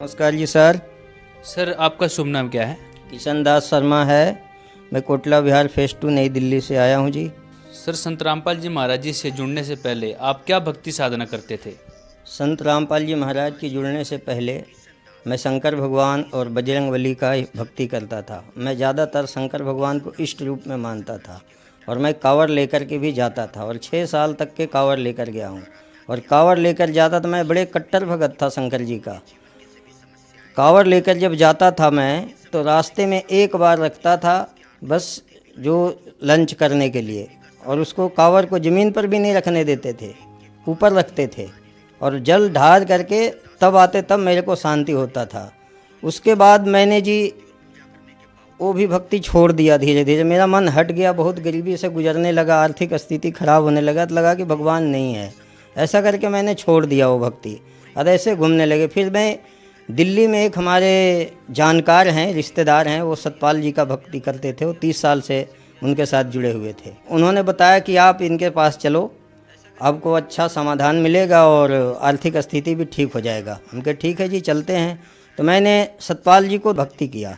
नमस्कार जी sir. Sir आपका शुभ नाम क्या है? किशन दास शर्मा है। मैं कोटला विहार फेज 2 नई दिल्ली से आया हूँ जी। सर संत रामपाल जी महाराज जी से जुड़ने से पहले आप क्या भक्ति साधना करते थे? संत रामपाल जी महाराज के जुड़ने से पहले मैं शंकर भगवान और बजरंगबली का ही भक्ति करता था। मैं ज़्यादातर शंकर भगवान को इष्ट रूप में मानता था और मैं कांवड़ लेकर के भी जाता था और 6 साल तक के कांवड़ लेकर गया हूँ। और कांवड़ लेकर जाता तो मैं बड़े कट्टर भगत था शंकर जी का। कांवड़ लेकर जब जाता था मैं तो रास्ते में एक बार रखता था बस, जो लंच करने के लिए, और उसको कांवड़ को ज़मीन पर भी नहीं रखने देते थे, ऊपर रखते थे और जल ढार करके तब आते, तब मेरे को शांति होता था। उसके बाद मैंने जी वो भी भक्ति छोड़ दिया। धीरे धीरे मेरा मन हट गया, बहुत गरीबी से गुजरने लगा, आर्थिक स्थिति खराब होने लगा तो लगा कि भगवान नहीं है, ऐसा करके मैंने छोड़ दिया वो भक्ति और ऐसे घूमने लगे। फिर मैं दिल्ली में एक हमारे जानकार हैं, रिश्तेदार हैं, वो सतपाल जी का भक्ति करते थे, वो 30 साल से उनके साथ जुड़े हुए थे। उन्होंने बताया कि आप इनके पास चलो, आपको अच्छा समाधान मिलेगा और आर्थिक स्थिति भी ठीक हो जाएगा। हम कहे ठीक है जी चलते हैं। तो मैंने सतपाल जी को भक्ति किया।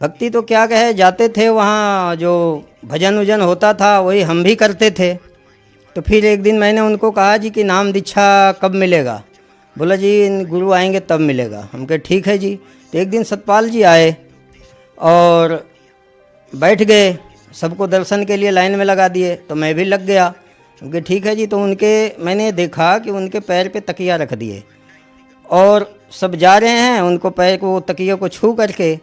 भक्ति तो क्या कहे, जाते थे वहाँ जो भजन वजन होता था वही हम भी करते थे। तो फिर एक दिन मैंने उनको कहा जी कि नाम दीक्षा कब मिलेगा? बोला जी गुरु आएंगे तब मिलेगा। हम कहे ठीक है जी। तो एक दिन सतपाल जी आए और बैठ गए, सबको दर्शन के लिए लाइन में लगा दिए, तो मैं भी लग गया। क्योंकि ठीक है जी। तो उनके मैंने देखा कि उनके पैर पे तकिया रख दिए और सब जा रहे हैं, उनको पैर को तकिया को छू करके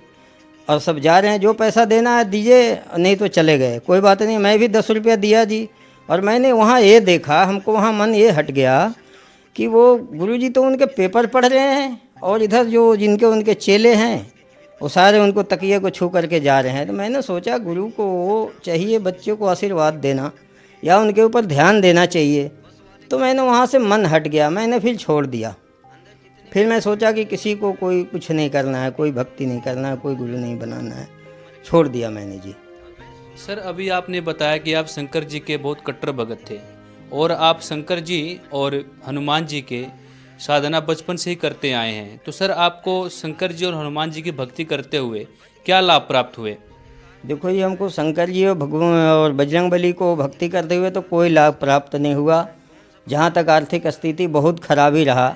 और सब जा रहे हैं, जो पैसा देना है दीजिए, नहीं तो चले गए। कोई बात नहीं, मैं भी 10 रुपया दिया जी। और मैंने वहाँ ये देखा, हमको वहाँ मन ये हट गया कि वो गुरुजी तो उनके पेपर पढ़ रहे हैं और इधर जो जिनके उनके चेले हैं वो सारे उनको तकिए को छू करके जा रहे हैं। तो मैंने सोचा गुरु को चाहिए बच्चों को आशीर्वाद देना या उनके ऊपर ध्यान देना चाहिए। तो मैंने वहाँ से मन हट गया, मैंने फिर छोड़ दिया। फिर मैं सोचा कि किसी को कोई कुछ नहीं करना है, कोई भक्ति नहीं करना है, कोई गुरु नहीं बनाना है, छोड़ दिया मैंने जी। सर अभी आपने बताया कि आप शंकर जी के बहुत कट्टर भगत थे और आप शंकर जी और हनुमान जी के साधना बचपन से ही करते आए हैं। तो सर आपको शंकर जी और हनुमान जी की भक्ति करते हुए क्या लाभ प्राप्त हुए? देखो जी, हमको शंकर जी और भगवान और बजरंगबली को भक्ति करते हुए तो कोई लाभ प्राप्त नहीं हुआ। जहाँ तक आर्थिक स्थिति बहुत खराब ही रहा।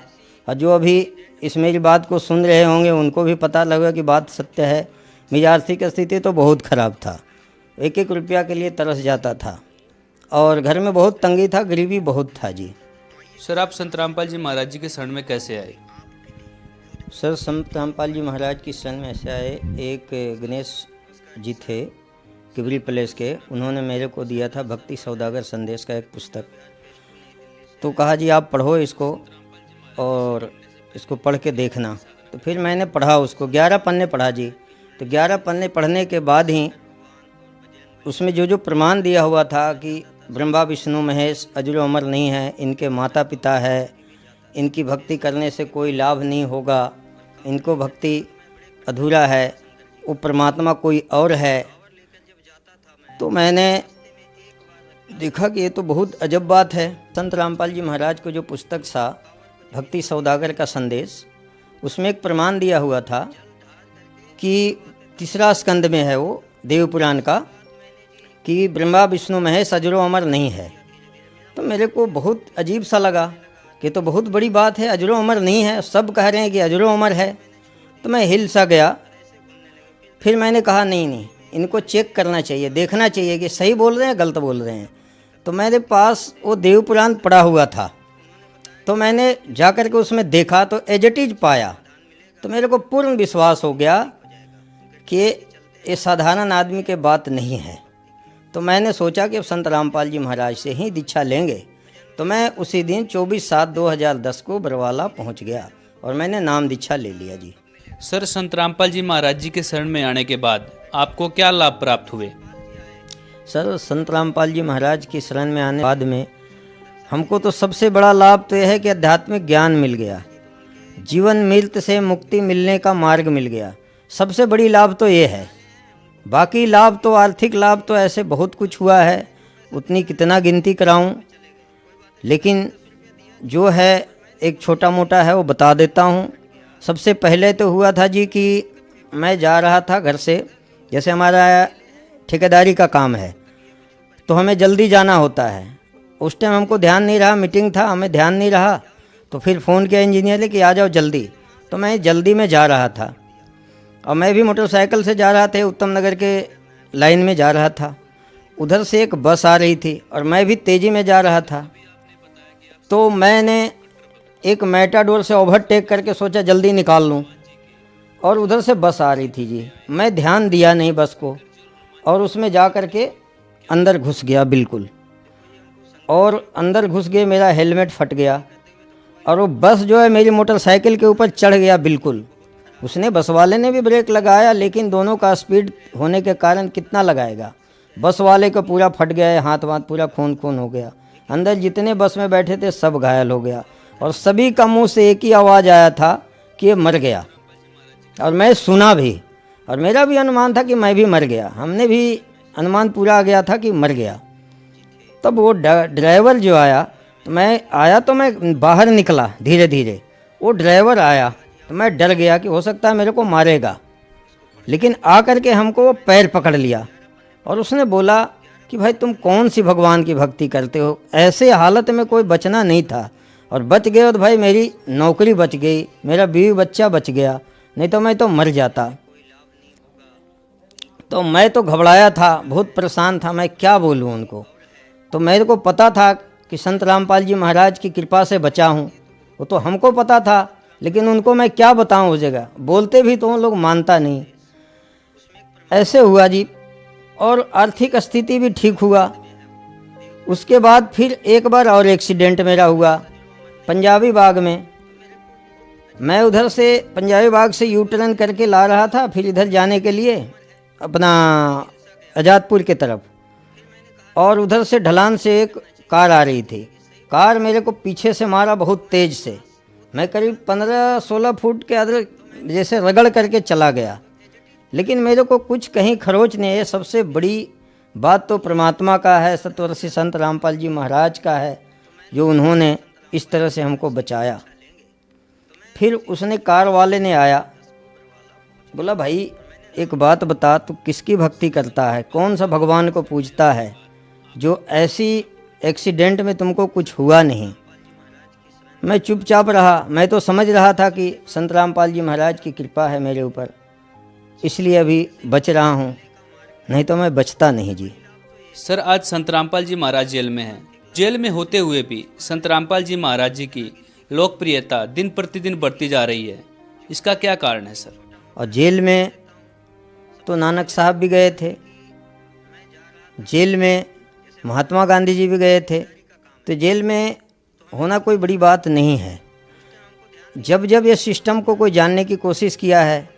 और जो अभी इस मेरी बात को सुन रहे होंगे उनको भी पता लगा कि बात सत्य है। मेरी आर्थिक स्थिति तो बहुत ख़राब था, एक एक रुपया के लिए तरस जाता था और घर में बहुत तंगी था, गरीबी बहुत था जी। सर आप संत रामपाल जी महाराज जी के शरण में कैसे आए? सर संत रामपाल जी महाराज की शरण में ऐसे आए, एक गणेश जी थे किबरी प्लेस के, उन्होंने मेरे को दिया था भक्ति सौदागर संदेश का एक पुस्तक। तो कहा जी आप पढ़ो इसको और इसको पढ़ के देखना। तो फिर मैंने पढ़ा उसको, 11 पन्ने पढ़ा जी। तो 11 पन्ने पढ़ने के बाद ही उसमें जो जो प्रमाण दिया हुआ था कि ब्रह्मा विष्णु महेश अजर अमर नहीं है, इनके माता पिता है, इनकी भक्ति करने से कोई लाभ नहीं होगा, इनको भक्ति अधूरा है, वो परमात्मा कोई और है। तो मैंने देखा कि ये तो बहुत अजब बात है। संत रामपाल जी महाराज को जो पुस्तक था भक्ति सौदागर का संदेश, उसमें एक प्रमाण दिया हुआ था कि 3रा स्कंद में है वो देव पुराण का, कि ब्रह्मा विष्णु महेश अजरो अमर नहीं है। तो मेरे को बहुत अजीब सा लगा कि तो बहुत बड़ी बात है, अजरो अमर नहीं है, सब कह रहे हैं कि अजरो अमर है। तो मैं हिल सा गया। फिर मैंने कहा नहीं, इनको चेक करना चाहिए, देखना चाहिए कि सही बोल रहे हैं गलत बोल रहे हैं। तो मेरे पास वो देव पुराण पड़ा हुआ था, तो मैंने जा कर के उसमें देखा तो एज इट इज पाया। तो मेरे को पूर्ण विश्वास हो गया कि ये साधारण आदमी के बात नहीं है। तो मैंने सोचा कि अब संत रामपाल जी महाराज से ही दीक्षा लेंगे। तो मैं उसी दिन 24/7/2010 को बरवाला पहुंच गया और मैंने नाम दीक्षा ले लिया जी। सर संत रामपाल जी महाराज जी के शरण में आने के बाद आपको क्या लाभ प्राप्त हुए? सर संत रामपाल जी महाराज की शरण में आने बाद में हमको तो सबसे बड़ा लाभ तो यह है कि आध्यात्मिक ज्ञान मिल गया, जीवन मृत्यु से मुक्ति मिलने का मार्ग मिल गया। सबसे बड़ी लाभ तो ये है। बाकी लाभ तो आर्थिक लाभ तो ऐसे बहुत कुछ हुआ है, उतनी कितना गिनती कराऊं, लेकिन जो है एक छोटा मोटा है वो बता देता हूं। सबसे पहले तो हुआ था जी कि मैं जा रहा था घर से, जैसे हमारा ठेकेदारी का काम है तो हमें जल्दी जाना होता है। उस टाइम हमको ध्यान नहीं रहा, मीटिंग था, हमें ध्यान नहीं रहा, तो फिर फ़ोन किया इंजीनियर ने कि आ जाओ जल्दी। तो मैं जल्दी में जा रहा था और मैं भी मोटरसाइकिल से जा रहा था, उत्तम नगर के लाइन में जा रहा था। उधर से एक बस आ रही थी और मैं भी तेज़ी में जा रहा था, तो मैंने एक मैटाडोर से ओवरटेक करके सोचा जल्दी निकाल लूं, और उधर से बस आ रही थी जी। मैं ध्यान दिया नहीं बस को और उसमें जा कर के अंदर घुस गया बिल्कुल, और अंदर घुस गए, मेरा हेलमेट फट गया और वो बस जो है मेरी मोटरसाइकिल के ऊपर चढ़ गया बिल्कुल। उसने, बस वाले ने भी ब्रेक लगाया, लेकिन दोनों का स्पीड होने के कारण कितना लगाएगा। बस वाले को पूरा फट गया, हाथ वाथ पूरा खून खून हो गया। अंदर जितने बस में बैठे थे सब घायल हो गया और सभी का मुंह से एक ही आवाज़ आया था कि ये मर गया। और मैं सुना भी, और मेरा भी अनुमान था कि मैं भी मर गया। हमने भी अनुमान पूरा आ गया था कि मर गया। तब वो ड्राइवर जो आया, तो मैं बाहर निकला धीरे धीरे। वो ड्राइवर आया तो मैं डर गया कि हो सकता है मेरे को मारेगा, लेकिन आ कर के हमको वो पैर पकड़ लिया और उसने बोला कि भाई तुम कौन सी भगवान की भक्ति करते हो, ऐसे हालत में कोई बचना नहीं था, और बच गए तो भाई मेरी नौकरी बच गई, मेरा बीवी बच्चा बच गया, नहीं तो मैं तो मर जाता। तो मैं तो घबराया था, बहुत परेशान था, मैं क्या बोलूँ उनको। तो मेरे को पता था कि संत रामपाल जी महाराज की कृपा से बचा हूँ, वो तो हमको पता था, लेकिन उनको मैं क्या बताऊँ उस जगह। बोलते भी तो उन लोग मानता नहीं। ऐसे हुआ जी, और आर्थिक स्थिति भी ठीक हुआ। उसके बाद फिर एक बार और एक्सीडेंट मेरा हुआ पंजाबी बाग में। मैं उधर से पंजाबी बाग से यू टर्न करके ला रहा था फिर इधर जाने के लिए अपना आज़ादपुर के तरफ, और उधर से ढलान से एक कार आ रही थी। कार मेरे को पीछे से मारा बहुत तेज़ से, मैं करीब 15-16 फुट के अंदर जैसे रगड़ करके चला गया, लेकिन मेरे को कुछ कहीं खरोच नहीं है। सबसे बड़ी बात तो परमात्मा का है, सतवर्षी संत रामपाल जी महाराज का है, जो उन्होंने इस तरह से हमको बचाया। फिर उसने, कार वाले ने आया, बोला भाई एक बात बता, तू किसकी भक्ति करता है, कौन सा भगवान को पूजता है जो ऐसी एक्सीडेंट में तुमको कुछ हुआ नहीं। मैं चुपचाप रहा। मैं तो समझ रहा था कि संत रामपाल जी महाराज की कृपा है मेरे ऊपर, इसलिए अभी बच रहा हूँ, नहीं तो मैं बचता नहीं जी। सर, आज संत रामपाल जी महाराज जेल में हैं। जेल में होते हुए भी संत रामपाल जी महाराज जी की लोकप्रियता दिन प्रतिदिन बढ़ती जा रही है, इसका क्या कारण है सर? और जेल में तो नानक साहब भी गए थे, जेल में महात्मा गांधी जी भी गए थे, तो जेल में होना कोई बड़ी बात नहीं है। जब जब ये सिस्टम को कोई जानने की कोशिश किया है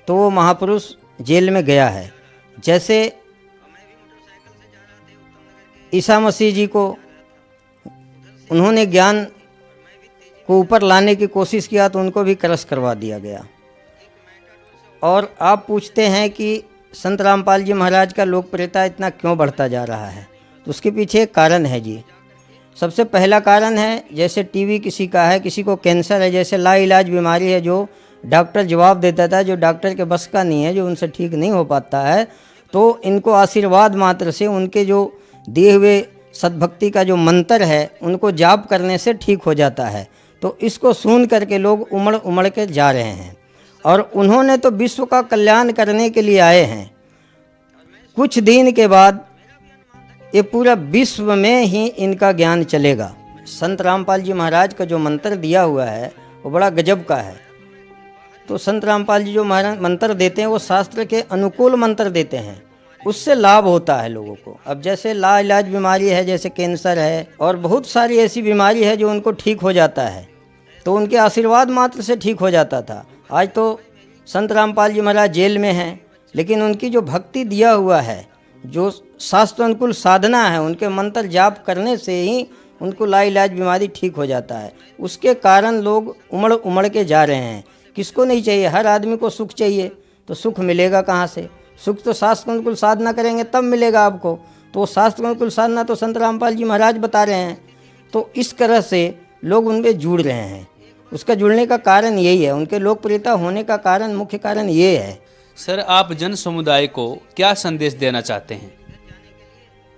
तो वो महापुरुष जेल में गया है। जैसे ईसा मसीह जी को उन्होंने ज्ञान को ऊपर लाने की कोशिश किया तो उनको भी क्रश करवा दिया गया। और आप पूछते हैं कि संत रामपाल जी महाराज का लोकप्रियता इतना क्यों बढ़ता जा रहा है, तो उसके पीछे एक कारण है जी। सबसे पहला कारण है, जैसे टीबी किसी का है, किसी को कैंसर है, जैसे लाइलाज बीमारी है जो डॉक्टर जवाब देता था, जो डॉक्टर के बस का नहीं है, जो उनसे ठीक नहीं हो पाता है, तो इनको आशीर्वाद मात्र से, उनके जो दिए हुए सद्भक्ति का जो मंत्र है उनको जाप करने से ठीक हो जाता है। तो इसको सुन करके लोग उमड़ उमड़ के जा रहे हैं, और उन्होंने तो विश्व का कल्याण करने के लिए आए हैं। कुछ दिन के बाद ये पूरा विश्व में ही इनका ज्ञान चलेगा। संत रामपाल जी महाराज का जो मंत्र दिया हुआ है वो बड़ा गजब का है। तो संत रामपाल जी जो महाराज मंत्र देते हैं वो शास्त्र के अनुकूल मंत्र देते हैं, उससे लाभ होता है लोगों को। अब जैसे लाइलाज बीमारी है, जैसे कैंसर है और बहुत सारी ऐसी बीमारी है जो उनको ठीक हो जाता है, तो उनके आशीर्वाद मात्र से ठीक हो जाता था। आज तो संत रामपाल जी महाराज जेल में हैं, लेकिन उनकी जो भक्ति दिया हुआ है, जो शास्त्र अनुकूल साधना है, उनके मंत्र जाप करने से ही उनको लाइलाज बीमारी ठीक हो जाता है। उसके कारण लोग उमड़ उमड़ के जा रहे हैं। किसको नहीं चाहिए, हर आदमी को सुख चाहिए, तो सुख मिलेगा कहाँ से? सुख तो शास्त्र अनुकूल साधना करेंगे तब मिलेगा आपको। तो शास्त्र अनुकूल साधना तो संत रामपाल जी महाराज बता रहे हैं। तो इस तरह से लोग उनमें जुड़ रहे हैं, उसका जुड़ने का कारण यही है, उनके लोकप्रियता होने का कारण, मुख्य कारण ये है। सर आप जन समुदाय को क्या संदेश देना चाहते हैं?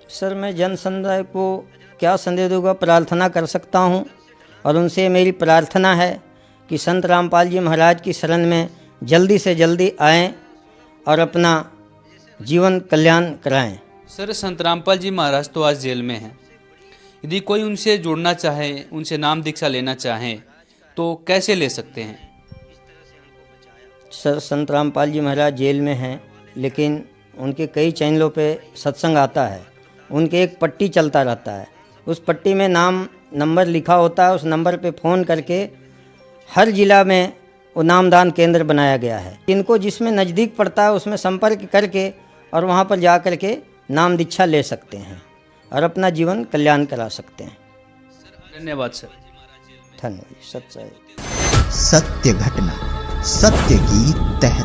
सर मैं जन समुदाय को क्या संदेश दूंगा, प्रार्थना कर सकता हूँ, और उनसे मेरी प्रार्थना है कि संत रामपाल जी महाराज की शरण में जल्दी से जल्दी आएं और अपना जीवन कल्याण कराएं। सर संत रामपाल जी महाराज तो आज जेल में हैं, यदि कोई उनसे जुड़ना चाहे, उनसे नाम दीक्षा लेना चाहे तो कैसे ले सकते हैं? सर संत रामपाल जी महाराज जेल में हैं, लेकिन उनके कई चैनलों पे सत्संग आता है, उनके एक पट्टी चलता रहता है, उस पट्टी में नाम नंबर लिखा होता है, उस नंबर पे फ़ोन करके हर ज़िला में वो नामदान केंद्र बनाया गया है। इनको जिसमें नज़दीक पड़ता है उसमें संपर्क करके और वहाँ पर जा कर के नाम दीक्षा ले सकते हैं और अपना जीवन कल्याण करा सकते हैं। धन्यवाद सर। धन्यवाद। सच्चाई सत्य घटना, सत्य की तह